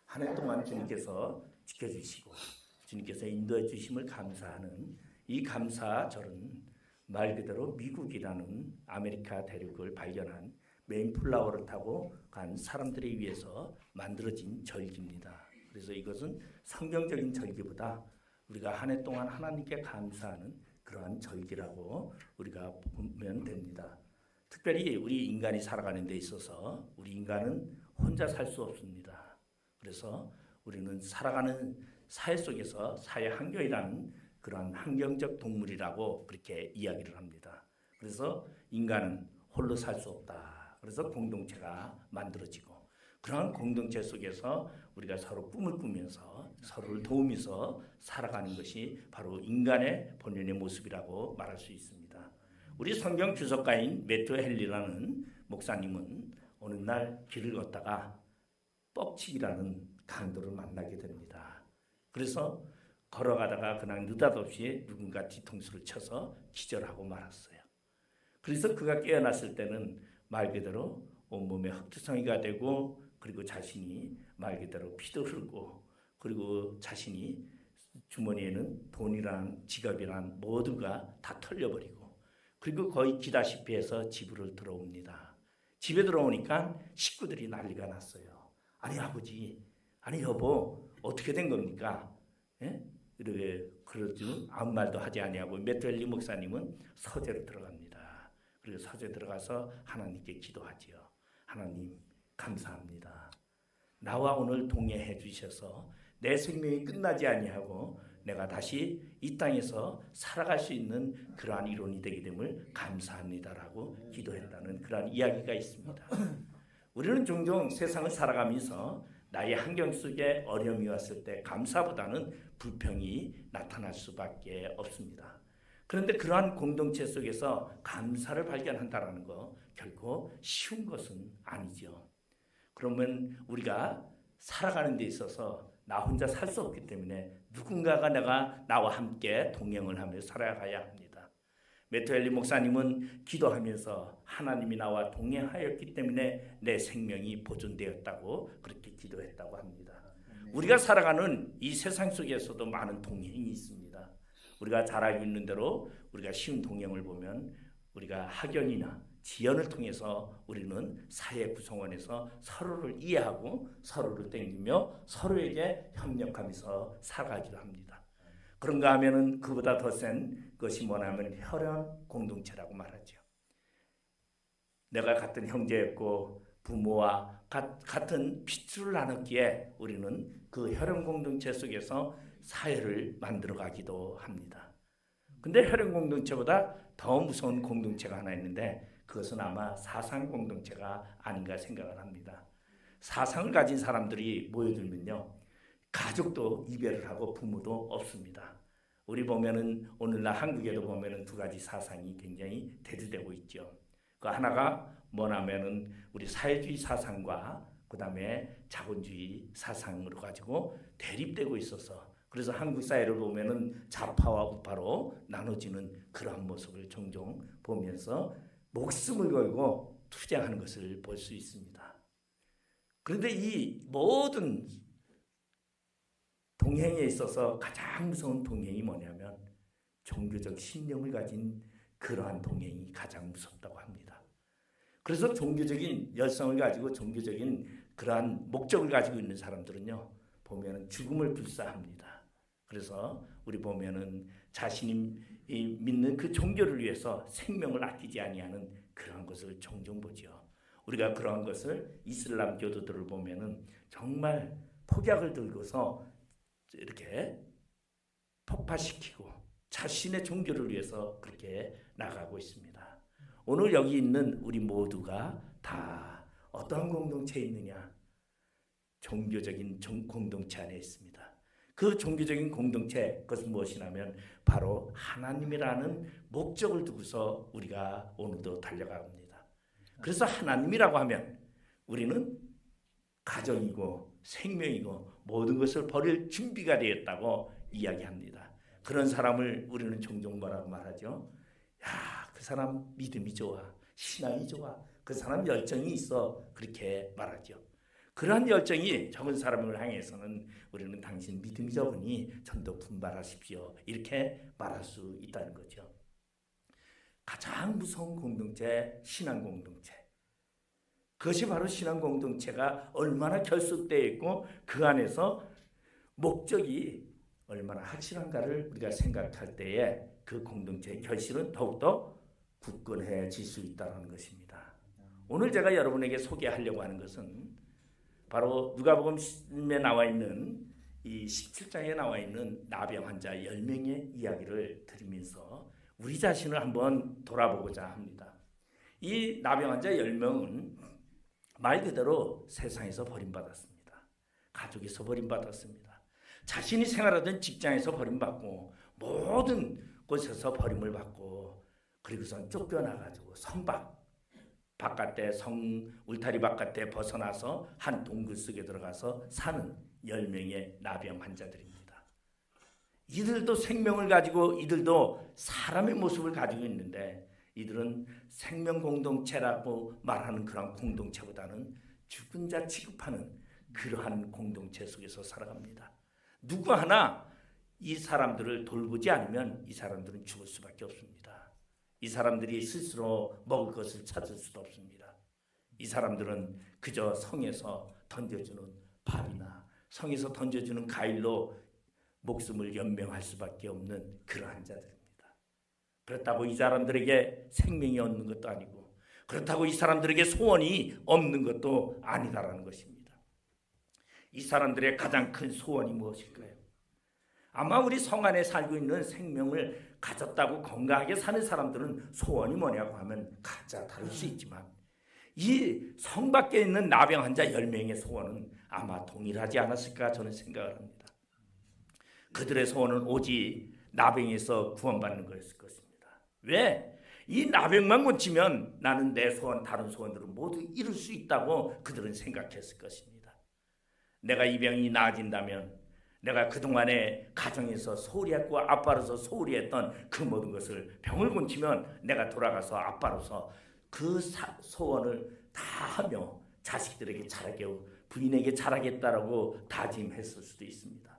한 해 동안 주님께서 지켜주시고 주님께서 인도해 주심을 감사하는 이 감사절은 말 그대로 미국이라는 아메리카 대륙을 발견한 메인플라워를 타고 간 사람들에 의해서 만들어진 절기입니다. 그래서 이것은 성경적인 절기보다 우리가 한 해 동안 하나님께 감사하는 그러한 절기라고 우리가 보면 됩니다. 특별히 우리 인간이 살아가는 데 있어서 우리 인간은 혼자 살 수 없습니다. 그래서 우리는 살아가는 사회 속에서 사회 환경이라는 그러한 환경적 동물이라고 그렇게 이야기를 합니다. 그래서 인간은 홀로 살 수 없다. 그래서 공동체가 만들어지고 그러한 공동체 속에서 우리가 서로 꿈을 꾸면서 서로를 도우면서 살아가는 것이 바로 인간의 본연의 모습이라고 말할 수 있습니다. 우리 성경 주석가인 매튜 헨리라는 목사님은 어느 날 길을 걷다가 뻑치기라는 강도를 만나게 됩니다. 그래서 걸어가다가 그냥 느닷없이 누군가 뒤통수를 쳐서 기절하고 말았어요. 그래서 그가 깨어났을 때는 말 그대로 온몸에 흑투성이가 되고 그리고 자신이 말 그대로 피도 흘고 그리고 자신이 주머니에는 돈이랑 지갑이랑 모두가 다 털려버리고 그리고 거의 기다시피 해서 집으로 들어옵니다. 집에 들어오니까 식구들이 난리가 났어요. 아니 아버지, 아니 여보, 어떻게 된 겁니까? 예? 이렇게 그러죠. 아무 말도 하지 아니하고 매튜 헨리 목사님은 서재로 들어갑니다. 그리고 서재 들어가서 하나님께 기도하지요. 하나님 감사합니다. 나와 오늘 동행해 주셔서 내 생명이 끝나지 아니하고 내가 다시 이 땅에서 살아갈 수 있는 그러한 이론이 되게 됨을 감사합니다라고 기도했다는 그러한 이야기가 있습니다. 우리는 종종 세상을 살아가면서 나의 환경 속에 어려움이 왔을 때 감사보다는 불평이 나타날 수밖에 없습니다. 그런데 그러한 공동체 속에서 감사를 발견한다는 거 결코 쉬운 것은 아니죠. 그러면 우리가 살아가는 데 있어서 나 혼자 살 수 없기 때문에 누군가가 나와 함께 동행을 하며 살아가야 합니다. 매튜 헨리 목사님은 기도하면서 하나님이 나와 동행하였기 때문에 내 생명이 보존되었다고 그렇게 기도했다고 합니다. 우리가 살아가는 이 세상 속에서도 많은 동행이 있습니다. 우리가 잘 알고 있는 대로 우리가 쉬운 동행을 보면 우리가 학연이나 지연을 통해서 우리는 사회 구성원에서 서로를 이해하고 서로를 땡기며 서로에게 협력하면서 살아가기도 합니다. 그런가 하면은 그보다 더 센 것이 뭐냐면 혈연 공동체라고 말하죠. 내가 같은 형제였고 부모와 같은 핏줄을 나눴기에 우리는 그 혈연 공동체 속에서 사회를 만들어가기도 합니다. 근데 혈연 공동체보다 더 무서운 공동체가 하나 있는데 그것은 아마 사상 공동체가 아닌가 생각을 합니다. 사상을 가진 사람들이 모여들면요, 가족도 이별을 하고 부모도 없습니다. 우리 보면은 오늘날 한국에도 보면은 두 가지 사상이 굉장히 대두되고 있죠. 그 하나가 뭐냐면은 우리 사회주의 사상과 그 다음에 자본주의 사상으로 가지고 대립되고 있어서 그래서 한국 사회를 보면은 좌파와 우파로 나눠지는 그러한 모습을 종종 보면서 목숨을 걸고 투쟁하는 것을 볼 수 있습니다. 그런데 이 모든 동행에 있어서 가장 무서운 동행이 뭐냐면 종교적 신념을 가진 그러한 동행이 가장 무섭다고 합니다. 그래서 종교적인 열성을 가지고 종교적인 그러한 목적을 가지고 있는 사람들은요, 보면은 죽음을 불사합니다. 그래서 우리 보면은 자신이 믿는 그 종교를 위해서 생명을 아끼지 아니하는 그런 것을 종종 보죠. 우리가 그러한 것을 이슬람 교도들을 보면은 정말 폭약을 들고서 이렇게 폭파시키고 자신의 종교를 위해서 그렇게 나가고 있습니다. 오늘 여기 있는 우리 모두가 다 어떠한 공동체에 있느냐? 종교적인 공동체 안에 있습니다. 그 종교적인 공동체, 그것은 무엇이냐면 바로 하나님이라는 목적을 두고서 우리가 오늘도 달려갑니다. 그래서 하나님이라고 하면 우리는 가정이고 생명이고 모든 것을 버릴 준비가 되었다고 이야기합니다. 그런 사람을 우리는 종종 뭐라고 말하죠? 야, 그 사람 믿음이 좋아, 신앙이 좋아, 그 사람 열정이 있어, 그렇게 말하죠. 그러한 열정이 적은 사람을 향해서는 우리는 당신 믿음이 적으니 좀 더 분발하십시오, 이렇게 말할 수 있다는 거죠. 가장 무서운 공동체, 신앙 공동체. 그것이 바로 신앙 공동체가 얼마나 결속되어 있고 그 안에서 목적이 얼마나 확실한가를 우리가 생각할 때에 그 공동체의 결실은 더욱더 굳건해질 수 있다는 것입니다. 오늘 제가 여러분에게 소개하려고 하는 것은 바로 누가복음에 나와 있는 이 17장에 나와 있는 나병 환자 10명의 이야기를 들으면서 우리 자신을 한번 돌아보고자 합니다. 이 나병 환자 10명은 말 그대로 세상에서 버림받았습니다. 가족에서 버림받았습니다. 자신이 생활하던 직장에서 버림받고 모든 곳에서 버림을 받고 그리고선 쫓겨나가지고 바깥에 성 울타리 바깥에 벗어나서 한 동굴 속에 들어가서 사는 10명의 나병 환자들입니다. 이들도 생명을 가지고 이들도 사람의 모습을 가지고 있는데 이들은 생명 공동체라고 말하는 그런 공동체보다는 죽은 자 취급하는 그러한 공동체 속에서 살아갑니다. 누구 하나 이 사람들을 돌보지 않으면 이 사람들은 죽을 수밖에 없습니다. 이 사람들이 스스로 먹을 것을 찾을 수도 없습니다. 이 사람들은 그저 성에서 던져주는 밥이나 성에서 던져주는 과일로 목숨을 연명할 수밖에 없는 그러한 자들입니다. 그렇다고 이 사람들에게 생명이 없는 것도 아니고 그렇다고 이 사람들에게 소원이 없는 것도 아니다라는 것입니다. 이 사람들의 가장 큰 소원이 무엇일까요? 아마 우리 성 안에 살고 있는 생명을 가졌다고 건강하게 사는 사람들은 소원이 뭐냐고 하면 각자 다를 수 있지만 이 성 밖에 있는 나병 환자 10명의 소원은 아마 동일하지 않았을까 저는 생각을 합니다. 그들의 소원은 오직 나병에서 구원받는 것일 것입니다. 왜? 이 나병만 고치면 나는 내 소원, 다른 소원들은 모두 이룰 수 있다고 그들은 생각했을 것입니다. 내가 이 병이 나아진다면 내가 그동안에 가정에서 소홀히 했고 아빠로서 소홀히 했던 그 모든 것을 병을 고치면 내가 돌아가서 아빠로서 그 소원을 다 하며 자식들에게 잘하게 부인에게 잘하겠다라고 다짐했을 수도 있습니다.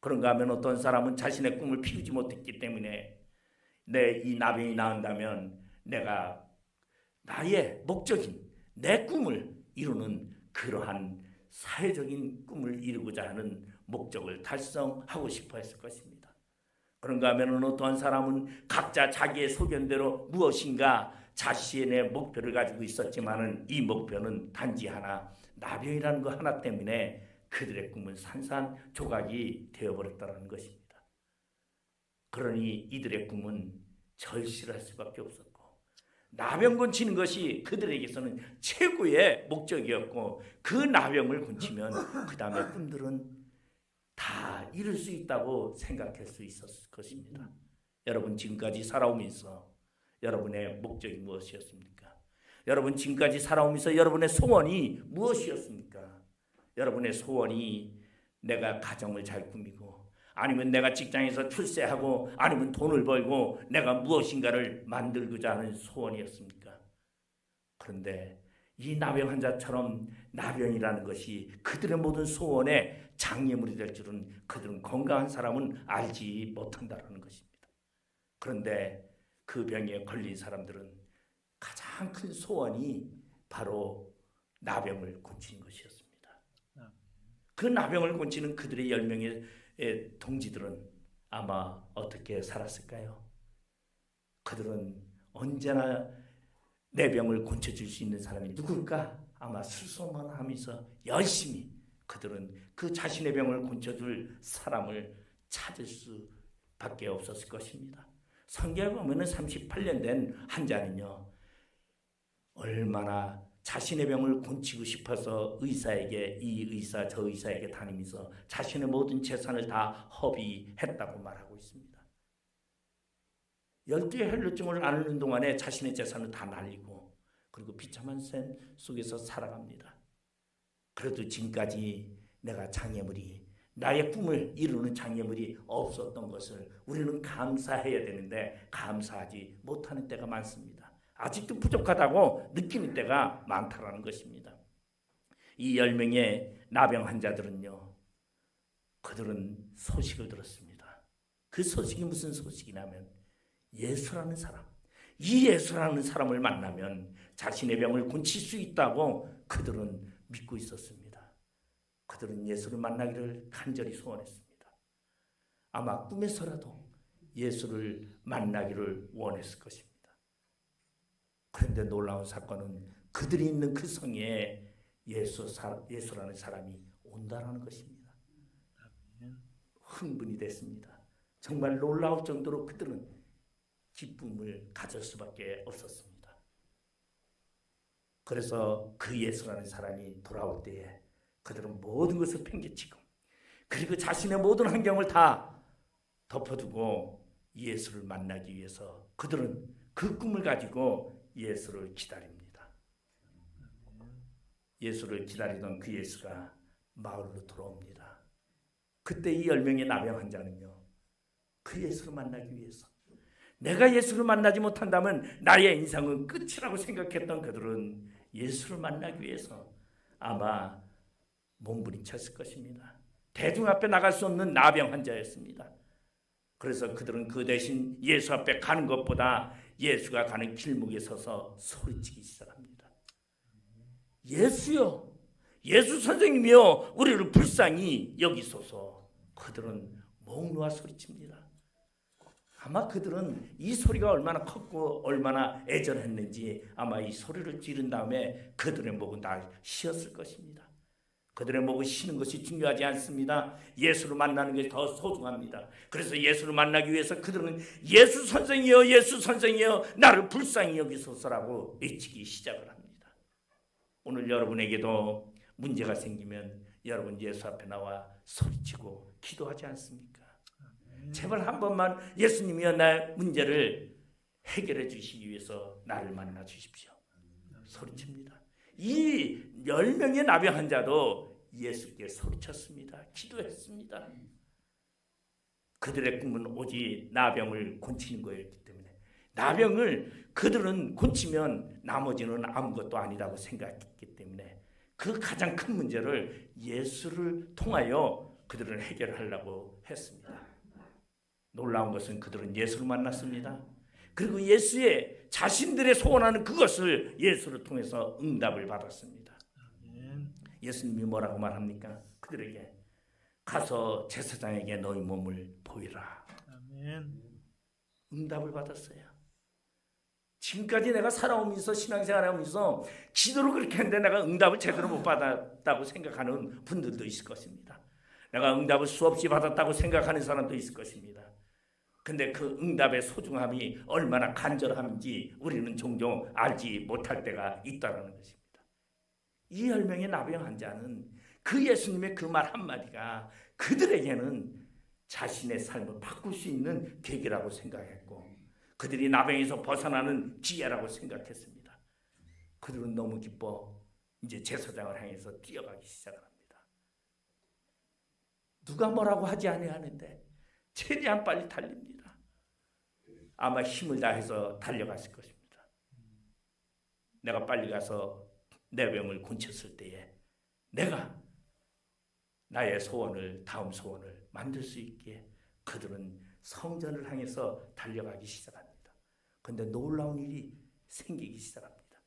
그런가 하면 어떤 사람은 자신의 꿈을 피우지 못했기 때문에 내 이 나병이 나은다면 내가 나의 목적인 내 꿈을 이루는 그러한 사회적인 꿈을 이루고자 하는 목적을 달성하고 싶어 했을 것입니다. 그런가 하면 어떠한 사람은 각자 자기의 소견대로 무엇인가 자신의 목표를 가지고 있었지만은 이 목표는 단지 하나, 나병이라는 거 하나 때문에 그들의 꿈은 산산조각이 되어버렸다는 것입니다. 그러니 이들의 꿈은 절실할 수밖에 없었고 나병 고치는 것이 그들에게서는 최고의 목적이었고 그 나병을 고치면 그 다음에 꿈들은 다 이룰 수 있다고 생각할 수 있었을 것입니다. 여러분 지금까지 살아오면서 여러분의 목적이 무엇이었습니까? 여러분 지금까지 살아오면서 여러분의 소원이 무엇이었습니까? 여러분의 소원이 내가 가정을 잘 꾸미고 아니면 내가 직장에서 출세하고 아니면 돈을 벌고 내가 무엇인가를 만들고자 하는 소원이었습니까? 그런데 이 나병 환자처럼 나병이라는 것이 그들의 모든 소원의 장애물이 될 줄은 그들은 건강한 사람은 알지 못한다는 것입니다. 그런데 그 병에 걸린 사람들은 가장 큰 소원이 바로 나병을 고치는 것이었습니다. 그 나병을 고치는 그들의 10명의 동지들은 아마 어떻게 살았을까요? 그들은 언제나 내 병을 고쳐줄 수 있는 사람이 누굴까? 아마 슬소문하면서 열심히 그들은 그 자신의 병을 고쳐줄 사람을 찾을 수밖에 없었을 것입니다. 성경에 보면 38년 된 환자는요, 얼마나 자신의 병을 고치고 싶어서 의사에게 이 의사 저 의사에게 다니면서 자신의 모든 재산을 다 허비했다고 말하고 있습니다. 12의 혈루증을 앓는 동안에 자신의 재산을 다 날리고 그리고 비참한 삶 속에서 살아갑니다. 그래도 지금까지 내가 장애물이 나의 꿈을 이루는 장애물이 없었던 것을 우리는 감사해야 되는데 감사하지 못하는 때가 많습니다. 아직도 부족하다고 느끼는 때가 많다라는 것입니다. 이 10명의 나병 환자들은요, 그들은 소식을 들었습니다. 그 소식이 무슨 소식이냐면 예수라는 사람, 이 예수라는 사람을 만나면 자신의 병을 고칠 수 있다고 그들은 믿고 있었습니다. 그들은 예수를 만나기를 간절히 소원했습니다. 아마 꿈에서라도 예수를 만나기를 원했을 것입니다. 그런데 놀라운 사건은 그들이 있는 그 성에 예수라는 사람이 온다라는 것입니다. 흥분이 됐습니다. 정말 놀라울 정도로 그들은 기쁨을 가질 수밖에 없었습니다. 그래서 그 예수라는 사람이 돌아올 때에 그들은 모든 것을 팽개치고 그리고 자신의 모든 환경을 다 덮어두고 예수를 만나기 위해서 그들은 그 꿈을 가지고 예수를 기다립니다. 예수를 기다리던 그 예수가 마을로 돌아옵니다. 그때 이 10명의 나병 환자는요, 그 예수를 만나기 위해서, 내가 예수를 만나지 못한다면 나의 인생은 끝이라고 생각했던 그들은 예수를 만나기 위해서 아마 몸부림쳤을 것입니다. 대중 앞에 나갈 수 없는 나병 환자였습니다. 그래서 그들은 그 대신 예수 앞에 가는 것보다 예수가 가는 길목에 서서 소리치기 시작합니다. 예수요, 예수 선생님이요, 우리를 불쌍히 여기소서. 그들은 목 놓아 소리칩니다. 아마 그들은 이 소리가 얼마나 컸고 얼마나 애절했는지 아마 이 소리를 지른 다음에 그들의 목은 다 쉬었을 것입니다. 그들의 목을 쉬는 것이 중요하지 않습니다. 예수를 만나는 것이 더 소중합니다. 그래서 예수를 만나기 위해서 그들은 예수 선생이여, 예수 선생이여, 나를 불쌍히 여기소서라고 외치기 시작을 합니다. 오늘 여러분에게도 문제가 생기면 여러분 예수 앞에 나와 소리치고 기도하지 않습니까? 제발 한 번만 예수님이여, 나의 문제를 해결해 주시기 위해서 나를 만나 주십시오. 소리칩니다. 이 10명의 나병 환자도 예수께 소리쳤습니다. 기도했습니다. 그들의 꿈은 오직 나병을 고치는 거였기 때문에, 나병을 그들은 고치면 나머지는 아무것도 아니라고 생각했기 때문에 그 가장 큰 문제를 예수를 통하여 그들은 해결하려고 했습니다. 놀라운 것은 그들은 예수를 만났습니다. 그리고 예수의 자신들의 소원하는 그것을 예수를 통해서 응답을 받았습니다. 예수님이 뭐라고 말합니까? 그들에게 가서 제사장에게 너희 몸을 보이라. 응답을 받았어요. 지금까지 내가 살아오면서 신앙생활하면서 기도를 그렇게 했는데 내가 응답을 제대로 못 받았다고 생각하는 분들도 있을 것입니다. 내가 응답을 수없이 받았다고 생각하는 사람도 있을 것입니다. 근데 그 응답의 소중함이 얼마나 간절한지 우리는 종종 알지 못할 때가 있다는 것입니다. 이 10명의 나병 환자는 그 예수님의 그 말 한마디가 그들에게는 자신의 삶을 바꿀 수 있는 계기라고 생각했고, 그들이 나병에서 벗어나는 기회라고 생각했습니다. 그들은 너무 기뻐 이제 제사장을 향해서 뛰어가기 시작합니다. 누가 뭐라고 하지 아니하는데 최대한 빨리 달립니다. 아마 힘을 다해서 달려갔을 것입니다. 내가 빨리 가서 내 병을 고쳤을 때에 내가 나의 소원을, 다음 소원을 만들 수 있게 그들은 성전을 향해서 달려가기 시작합니다. 그런데 놀라운 일이 생기기 시작합니다.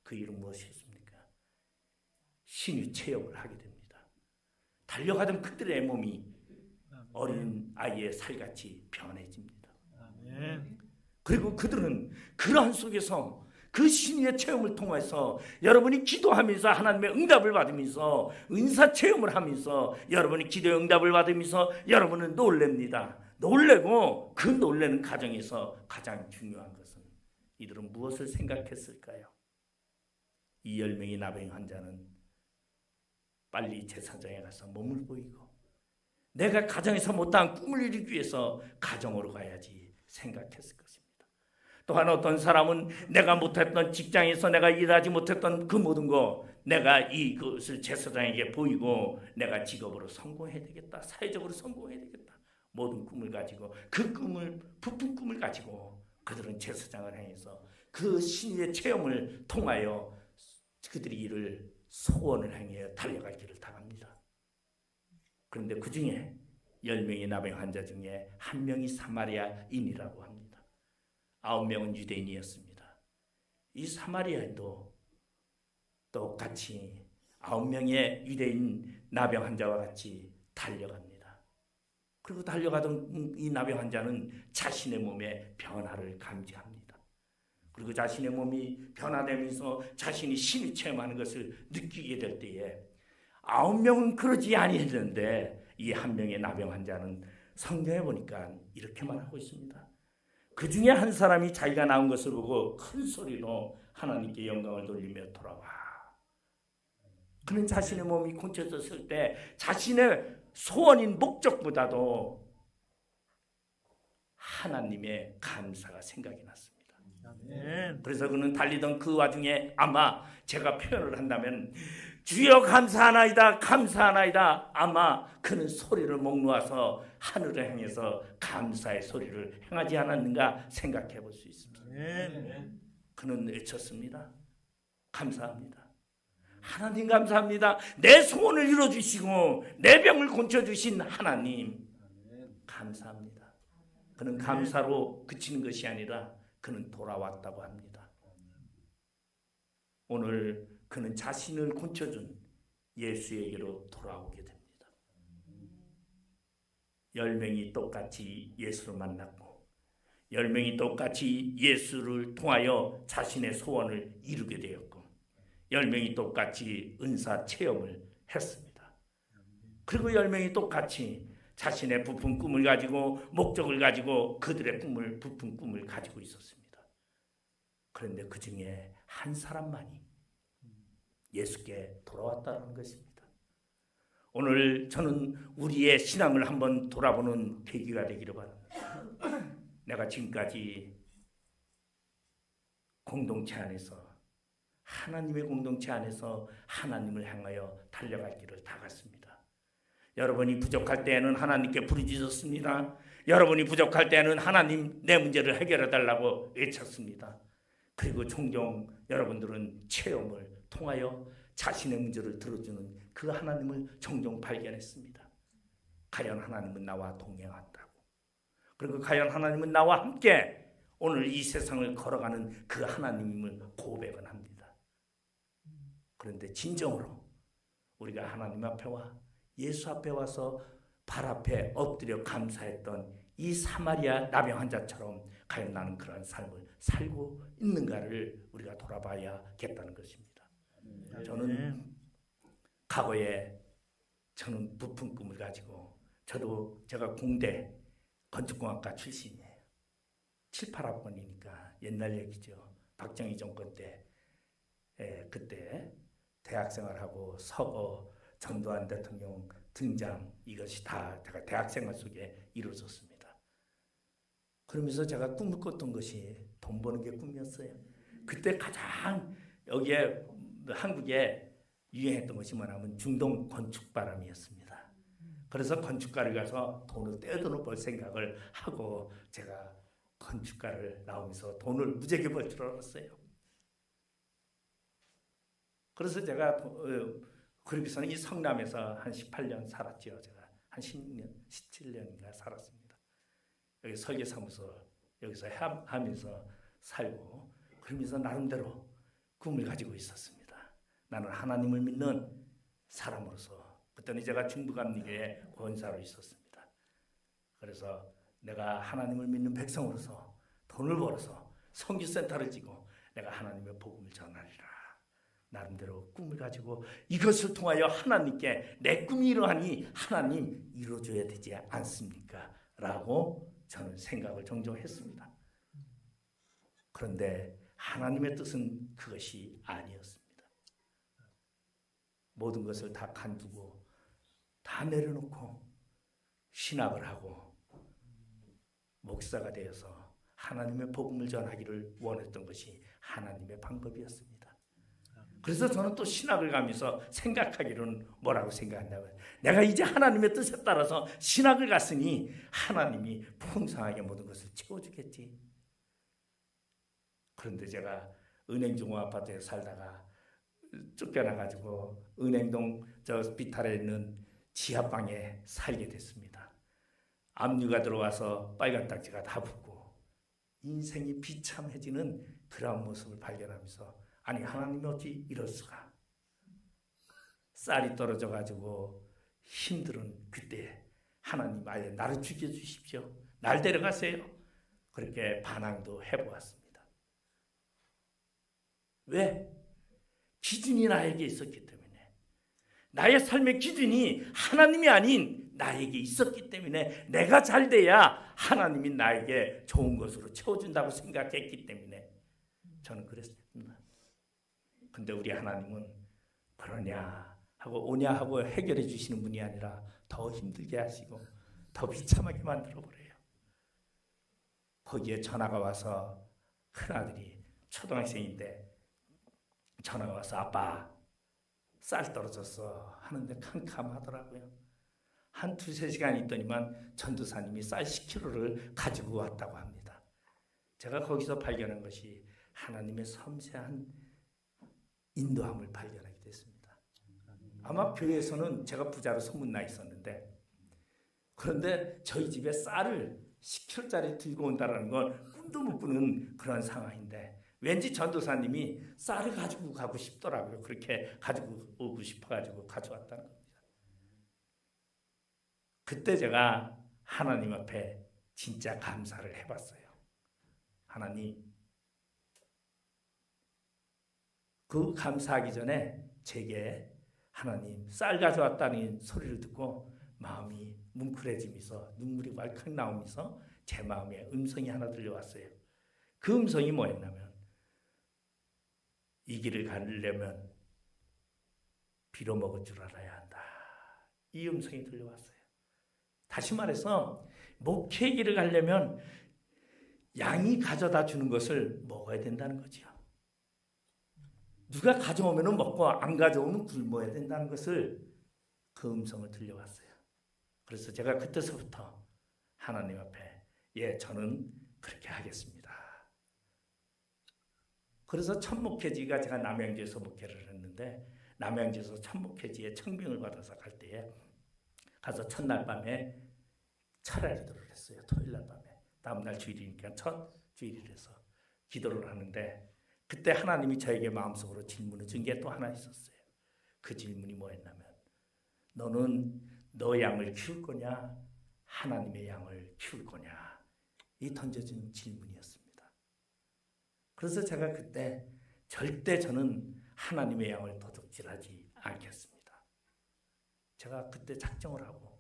그 일은 무엇이었습니까? 신유 체험을 하게 됩니다. 달려가던 그들의 몸이 어린 아이의 살같이 변해집니다. 그리고 그들은 그러한 속에서 그 신의 체험을 통해서 여러분이 기도하면서 하나님의 응답을 받으면서 은사 체험을 하면서 여러분이 기도의 응답을 받으면서 여러분은 놀랍니다. 놀래고 그 놀라는 과정에서 가장 중요한 것은 이들은 무엇을 생각했을까요? 이 10명의 나병 환자는 빨리 제사장에 가서 몸을 보이고 내가 가정에서 못한 꿈을 이루기 위해서 가정으로 가야지 생각했을 것입니다. 또한 어떤 사람은 내가 못했던 직장에서 내가 일하지 못했던 그 모든 거 내가 이것을 제사장에게 보이고 내가 직업으로 성공해야 되겠다, 사회적으로 성공해야 되겠다, 모든 꿈을 가지고 그 꿈을, 부푼 꿈을 가지고 그들은 제사장을 향해서 그 신의 체험을 통하여 그들이 이를 소원을 행해 달려갈 길을 다 갑니다. 그런데 그 중에 10명의 나병 환자 중에 1명이 사마리아인이라고 합니다. 9명은 유대인이었습니다. 이 사마리아인도 똑같이 9명의 유대인 나병 환자와 같이 달려갑니다. 그리고 달려가던 이 나병 환자는 자신의 몸의 변화를 감지합니다. 그리고 자신의 몸이 변화되면서 자신이 신을 체험하는 것을 느끼게 될 때에 9명은 그러지 아니했는데 이 1명의 나병 환자는 성경에 보니까 이렇게 말하고 있습니다. 그 중에 한 사람이 자기가 나온 것을 보고 큰 소리로 하나님께 영광을 돌리며 돌아와. 그는 자신의 몸이 고쳐졌을 때 자신의 소원인 목적보다도 하나님의 감사가 생각이 났습니다. 그래서 그는 달리던 그 와중에 아마 제가 표현을 한다면 주여 감사하나이다 감사하나이다, 아마 그는 소리를 목 놓아서 하늘을 향해서 감사의 소리를 행하지 않았는가 생각해 볼 수 있습니다. 그는 외쳤습니다. 감사합니다. 하나님 감사합니다. 내 소원을 이루어주시고 내 병을 고쳐주신 하나님 감사합니다. 그는 감사로 그치는 것이 아니라 그는 돌아왔다고 합니다. 오늘 그는 자신을 고쳐준 예수에게로 돌아오게 됩니다. 10명이 똑같이 예수를 만났고 10명이 똑같이 예수를 통하여 자신의 소원을 이루게 되었고 10명이 똑같이 은사 체험을 했습니다. 그리고 10명이 똑같이 자신의 부푼 꿈을 가지고 목적을 가지고 그들의 부푼 꿈을 가지고 있었습니다. 그런데 그 중에 한 사람만이 예수께 돌아왔다는 것입니다. 오늘 저는 우리의 신앙을 한번 돌아보는 계기가 되기를 바랍니다. 내가 지금까지 공동체 안에서, 하나님의 공동체 안에서 하나님을 향하여 달려갈 길을 다 갔습니다. 여러분이 부족할 때에는 하나님께 부르짖었습니다. 여러분이 부족할 때에는 하나님 내 문제를 해결해 달라고 외쳤습니다. 그리고 종종 여러분들은 체험을 통하여 자신의 문제를 들어주는 그 하나님을 종종 발견했습니다. 과연 하나님은 나와 동행한다고. 그리고 과연 하나님은 나와 함께 오늘 이 세상을 걸어가는 그 하나님을 고백은 합니다. 그런데 진정으로 우리가 하나님 앞에 와 예수 앞에 와서 발 앞에 엎드려 감사했던 이 사마리아 나병 환자처럼 과연 나는 그런 삶을 살고 있는가를 우리가 돌아봐야겠다는 것입니다. 저는 과거에 저는 부푼 꿈을 가지고 제가 공대 건축공학과 출신이에요. 7, 8학번이니까 옛날 얘기죠. 박정희 정권 때 그때 대학생활하고 서거 전두환 대통령 등장, 이것이 다 제가 대학생활 속에 이루어졌습니다. 그러면서 제가 꿈을 꿨던 것이 돈 버는 게 꿈이었어요. 그때 가장 여기에 한국에 유행했던 것이 뭐냐면 중동 건축바람이었습니다. 그래서 건축가를 가서 돈을 떼돈을 벌 생각을 하고 제가 건축가를 나오면서 돈을 무지하게 벌 줄 알았어요. 그래서 제가 그렇게서는 이 성남에서 한 18년 살았죠. 제가 한 16년, 17년인가 살았습니다. 여기 설계사무소 여기서 하면서 살고 그러면서 나름대로 꿈을 가지고 있었습니다. 나는 하나님을 믿는 사람으로서 그때는 제가 중부감리교회 권사로 있었습니다. 그래서 내가 하나님을 믿는 백성으로서 돈을 벌어서 선교센터를 지고 내가 하나님의 복음을 전하리라. 나름대로 꿈을 가지고 이것을 통하여 하나님께 내 꿈이 이러하니 하나님 이루어줘야 되지 않습니까? 라고 저는 생각을 종종 했습니다. 그런데 하나님의 뜻은 그것이 아니었습니다. 모든 것을 다 간두고 다 내려놓고 신학을 하고 목사가 되어서 하나님의 복음을 전하기를 원했던 것이 하나님의 방법이었습니다. 그래서 저는 또 신학을 가면서 생각하기로는 뭐라고 생각한다면 내가 이제 하나님의 뜻에 따라서 신학을 갔으니 하나님이 풍성하게 모든 것을 채워주겠지. 그런데 제가 은행중앙 아파트에 살다가 쫓겨나가지고 은행동 저 비탈에 있는 지하방에 살게 됐습니다. 압류가 들어와서 빨간 딱지가 다 붙고 인생이 비참해지는 그런 모습을 발견하면서 아니 하나님이 어찌 이럴 수가. 쌀이 떨어져가지고 힘들은 그때 하나님 아예 나를 죽여주십시오. 날 데려가세요. 그렇게 반항도 해보았습니다. 왜? 기준이 나에게 있었기 때문에. 나의 삶의 기준이 하나님이 아닌 나에게 있었기 때문에 내가 잘 돼야 하나님이 나에게 좋은 것으로 채워준다고 생각했기 때문에 저는 그랬습니다. 근데 우리 하나님은 그러냐 하고 오냐 하고 해결해 주시는 분이 아니라 더 힘들게 하시고 더 비참하게 만들어버려요. 거기에 전화가 와서 큰아들이 초등학생인데 전화가 와서 아빠 쌀 떨어졌어 하는데 캄캄하더라고요. 한 두세 시간 있더니만 전도사님이 쌀 10kg를 가지고 왔다고 합니다. 제가 거기서 발견한 것이 하나님의 섬세한 인도함을 발견하게 됐습니다. 아마 교회에서는 제가 부자로 소문나 있었는데 그런데 저희 집에 쌀을 10kg짜리 들고 온다는 건 꿈도 못 꾸는 그런 상황인데 왠지 전도사님이 쌀을 가지고 가고 싶더라고요. 그렇게 가지고 오고 싶어가지고 가져왔다는 겁니다. 그때 제가 하나님 앞에 진짜 감사를 해봤어요. 하나님, 그 감사하기 전에 제게 하나님 쌀 가져왔다는 소리를 듣고 마음이 뭉클해지면서 눈물이 왈칵 나오면서 제 마음에 음성이 하나 들려왔어요. 그 음성이 뭐였냐면 이 길을 가려면 비로 먹을 줄 알아야 한다. 이 음성이 들려왔어요. 다시 말해서 목회 길을 가려면 양이 가져다 주는 것을 먹어야 된다는 거죠. 누가 가져오면 먹고 안 가져오면 굶어야 된다는 것을 그 음성을 들려왔어요. 그래서 제가 그때서부터 하나님 앞에 저는 그렇게 하겠습니다. 그래서 첫 목회지가 제가 남양주에서 목회를 했는데 남양주에서 첫 목회지에 청빙을 받아서 갈 때에 가서 첫날 밤에 차례기도를 했어요. 토요일 날 밤에. 다음날 주일이니까 첫 주일이라서 기도를 하는데 그때 하나님이 저에게 마음속으로 질문을 준 게 또 하나 있었어요. 그 질문이 뭐였냐면 너는 너 양을 키울 거냐 하나님의 양을 키울 거냐 이 던져진 질문이었습니다. 그래서 제가 그때 절대 저는 하나님의 양을 도둑질하지 않겠습니다. 제가 그때 작정을 하고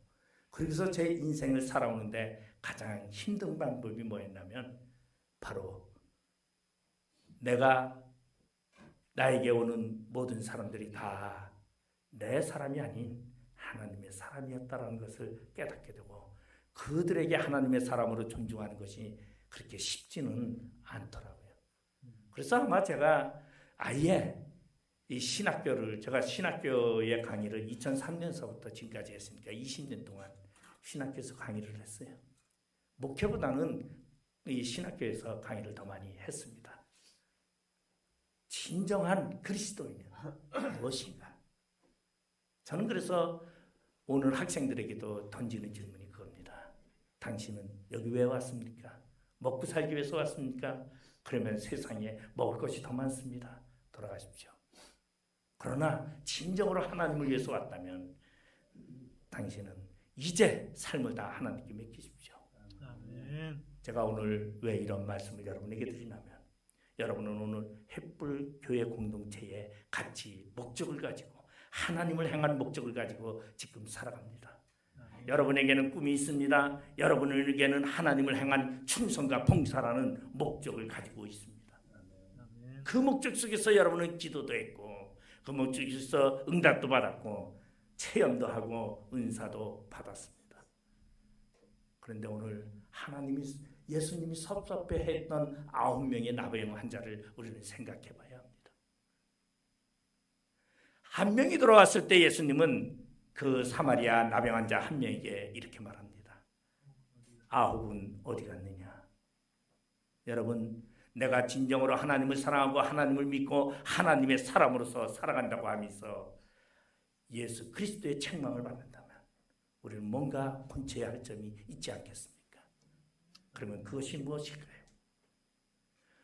그래서 제 인생을 살아오는데 가장 힘든 방법이 뭐였냐면 바로 내가 나에게 오는 모든 사람들이 다 내 사람이 아닌 하나님의 사람이었다는 것을 깨닫게 되고 그들에게 하나님의 사람으로 존중하는 것이 그렇게 쉽지는 않더라고요. 그래서 아마 제가 아예 이 신학교를 제가 신학교의 강의를 2003년서부터 지금까지 했으니까 20년 동안 신학교에서 강의를 했어요. 목회보다는 이 신학교에서 강의를 더 많이 했습니다. 진정한 그리스도인은 무엇인가? 저는 그래서 오늘 학생들에게도 던지는 질문이 그겁니다. 당신은 여기 왜 왔습니까? 먹고 살기 위해서 왔습니까? 그러면 세상에 먹을 것이 더 많습니다. 돌아가십시오. 그러나 진정으로 하나님을 위해서 왔다면 당신은 이제 삶을 다 하나님께 맡기십시오. 아멘. 제가 오늘 왜 이런 말씀을 여러분에게 드리냐면 여러분은 오늘 햇불 교회 공동체에 같이 목적을 가지고 하나님을 향한 목적을 가지고 지금 살아갑니다. 아멘. 여러분에게는 꿈이 있습니다. 여러분에게는 하나님을 향한 충성과 봉사라는 목적을 가지고 있습니다. 아멘. 그 목적 속에서 여러분은 기도도 했고 그 목적에서 응답도 받았고 체험도 하고 은사도 받았습니다. 그런데 오늘 예수님이 섭섭해했던 9명의 나병 환자를 우리는 생각해 봐야 합니다. 한 명이 돌아왔을 때 예수님은 그 사마리아 나병 환자 한 명에게 이렇게 말합니다. 9은 어디 갔느냐? 여러분 내가 진정으로 하나님을 사랑하고 하나님을 믿고 하나님의 사람으로서 살아간다고 하면서 예수 그리스도의 책망을 받는다면 우리는 뭔가 본쳐야 할 점이 있지 않겠습니까? 그러면 그것이 무엇일까요?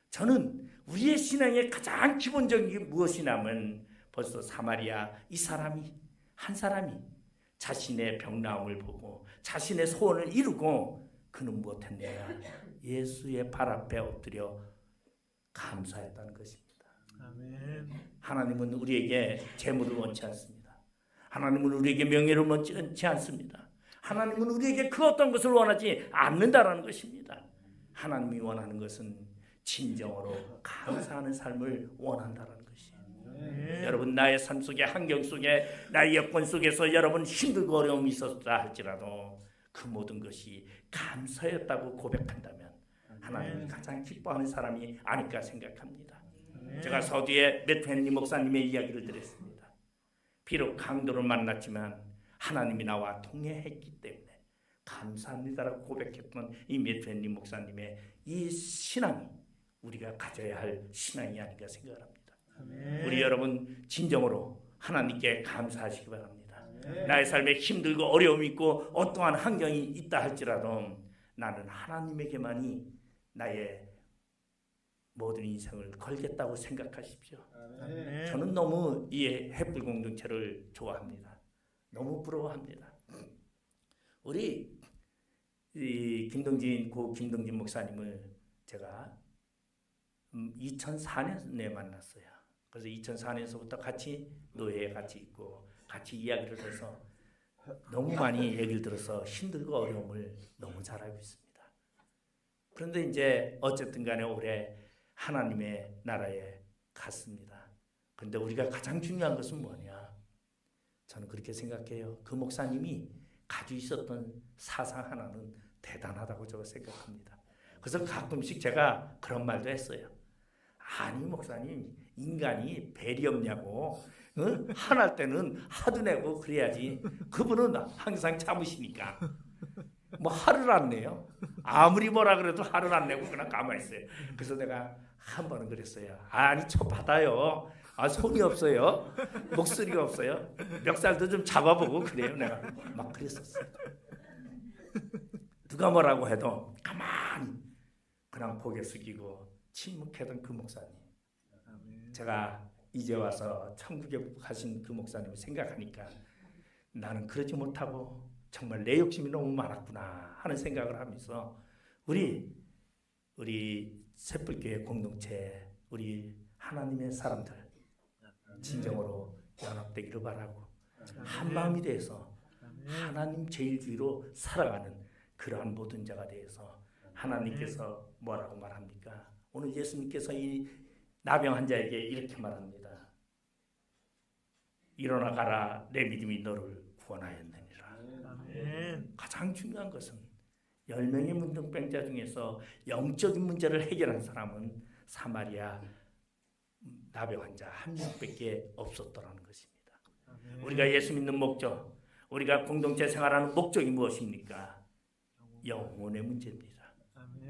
저는 우리의 신앙의 가장 기본적인 게 무엇이냐면 벌써 사마리아 한 사람이 자신의 병나음을 보고 자신의 소원을 이루고 그는 무엇했느냐? 예수의 발 앞에 엎드려 감사했다는 것입니다. 아멘. 하나님은 우리에게 재물을 원치 않습니다. 하나님은 우리에게 명예를 원치 않습니다. 하나님은 우리에게 그 어떤 것을 원하지 않는다라는 것입니다. 하나님이 원하는 것은 진정으로 감사하는 삶을 원한다라는 것이에요. 여러분 나의 삶 속에 환경 속에 나의 여건 속에서 여러분 힘들고 어려움이 있었다 할지라도 그 모든 것이 감사였다고 고백한다면 하나님이 가장 기뻐하는 사람이 아닐까 생각합니다. 제가 서두에 매트헨리 목사님의 이야기를 들었습니다. 비록 강도를 만났지만 하나님이 나와 동행했기 때문에 감사합니다라고 고백했던 이 매트헨리 목사님의 이 신앙이 우리가 가져야 할 신앙이 아닌가 생각을 합니다. 우리 여러분 진정으로 하나님께 감사하시기 바랍니다. 나의 삶에 힘들고 어려움이 있고 어떠한 환경이 있다 할지라도 나는 하나님에게만이 나의 모든 인생을 걸겠다고 생각하십시오. 저는 너무 이 햇불 공동체를 좋아합니다. 너무 부러워합니다. 우리 김동진 목사님을 제가 2004년에 만났어요. 그래서 2004년서부터 같이 노예에 같이 있고 같이 이야기를 해서 너무 많이 얘기를 들어서 힘들고 어려움을 너무 잘 알고 있습니다. 그런데 이제 어쨌든 간에 올해 하나님의 나라에 갔습니다. 그런데 우리가 가장 중요한 것은 뭐냐? 저는 그렇게 생각해요. 그 목사님이 가지고 있었던 사상 하나는 대단하다고 저는 생각합니다. 그래서 가끔씩 제가 그런 말도 했어요. 아니 목사님 인간이 배리 없냐고 화날 때는 화도 내고 그래야지. 그분은 항상 참으시니까 뭐 화를 안 내요. 아무리 뭐라 그래도 화를 안 내고 그냥 가만히 있어요. 그래서 내가 한 번은 그랬어요. 아니 저 받아요. 손이 없어요. 목소리가 없어요. 멱살도 좀 잡아보고 그래요. 내가 막 그랬었어요. 누가 뭐라고 해도 가만히 그냥 고개 숙이고 침묵했던 그 목사님. 제가 이제 와서 천국에 가신 그 목사님을 생각하니까 나는 그러지 못하고 정말 내 욕심이 너무 많았구나 하는 생각을 하면서 우리 셋불교회 공동체 우리 하나님의 사람들 진정으로 연합되기를 바라고 한 마음이 돼서 하나님 제일주의로 살아가는 그러한 모든 자가 되어서 하나님께서 뭐라고 말합니까? 오늘 예수님께서 이 나병 환자에게 이렇게 말합니다. 일어나 가라 내 믿음이 너를 구원하였느니라. 가장 중요한 것은 10명의 문둥병자 중에서 영적인 문제를 해결한 사람은 사마리아 나병 환자 한 명밖에 없었더라는 것입니다. 우리가 예수 믿는 목적, 우리가 공동체 생활하는 목적이 무엇입니까? 영혼의 문제입니다.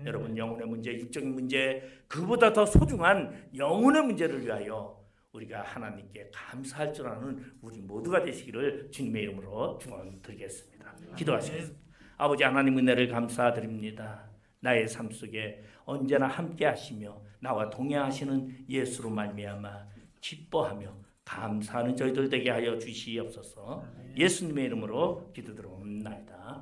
여러분 영혼의 문제, 육적인 문제, 그보다 더 소중한 영혼의 문제를 위하여 우리가 하나님께 감사할 줄 아는 우리 모두가 되시기를 주님의 이름으로 축원드리겠습니다. 기도하시겠습니다. 아버지 하나님 은혜를 감사드립니다. 나의 삶 속에 언제나 함께 하시며 나와 동행하시는 예수로 말미암아 기뻐하며 감사하는 저희들 되게 하여 주시옵소서. 예수님의 이름으로 기도드리옵나이다.